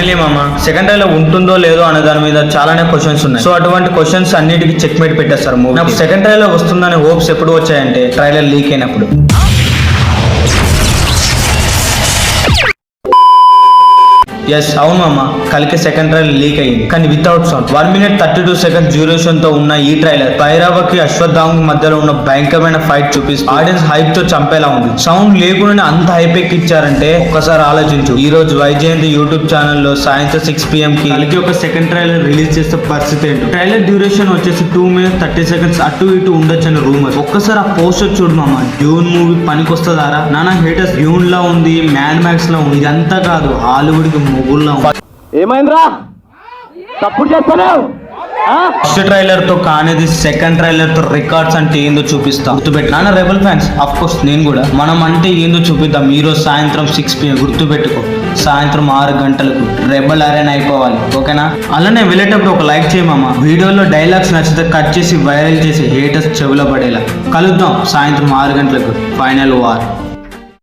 Finally మామ second trailer ఉంటుందో లేదో అనే దాని మీద చాలానే క్వశ్చన్స్ ఉన్నాయి. సో అటువంటి క్వశ్చన్స్ అన్నిటికీ చెక్ మేట్ పెట్టేస్తారు మూవీ. నాకు సెకండ్ ట్రైలర్ వస్తుందనే హోప్స్ ఎప్పుడు వచ్చాయంటే ట్రైలర్ లీక్ అయినప్పుడు. ఎస్ అవును మామ, కలికి సెకండ్ ట్రైలర్ లీక్ అయింది కానీ without sound. 1 minute 32 seconds duration తో ఉన్న ఈ ట్రైలర్ భైరవకి అశ్వత్థామ మధ్యలో ఉన్న భయంకరమైన ఫైట్ చూపిస్తూ ఆడియన్స్ హైప్ తో చంపేలా ఉంది. సౌండ్ లేకుండానే అంత హైప్ ఎక్కిచ్చారంటే ఒక్కసారి ఆలోచించు. ఈ రోజు వైజయంతి యూట్యూబ్ ఛానల్లో సాయంత్రం 6 PM కి కలికి ఒక సెకండ్ ట్రైలర్ రిలీజ్ చేసే పరిస్థితి ఏంటో. ట్రైలర్ డ్యూరేషన్ వచ్చేసి 2 minutes 30 seconds అటు ఇటు ఉండొచ్చని రూమర్. ఒక్కసారి ఆ పోస్టర్ చూడు మామ, డ్యూన్ మూవీ పనికొస్తుందారా? నానా హేటర్స్ డ్యూన్ లా ఉంది, మ్యాడ్ మ్యాక్స్ లా ఉంది. ఇదంతా కాదు, హాలీవుడ్ కి మొగుల్లా ఉంది. ఏమైందిరా తప్పుడు చేస్తున్నావు? ఫస్ట్ ట్రైలర్ తో కానిది సెకండ్ ట్రైలర్ తో రికార్డ్స్ అంటే ఏందో చూపిస్తాం. గుర్తుపెట్టు నాన్న రెబల్ ఫ్యాన్స్, అఫ్ కోర్స్ నేను కూడా. మనం అంటే ఏందో చూపిద్దాం. ఈ రోజు సాయంత్రం 6 PM గుర్తుపెట్టుకో, సాయంత్రం 6 గంటలకు రెబల్ అరేనా అయిపోవాలి, ఓకేనా? అలానే వెళ్ళేటప్పుడు ఒక లైక్ చేయమమ్మా. వీడియోలో డైలాగ్స్ నచ్చితే కట్ చేసి వైరల్ చేసి హేటర్స్ చెవులో పడేలా. కలుద్దాం సాయంత్రం 6 గంటలకు. Final war.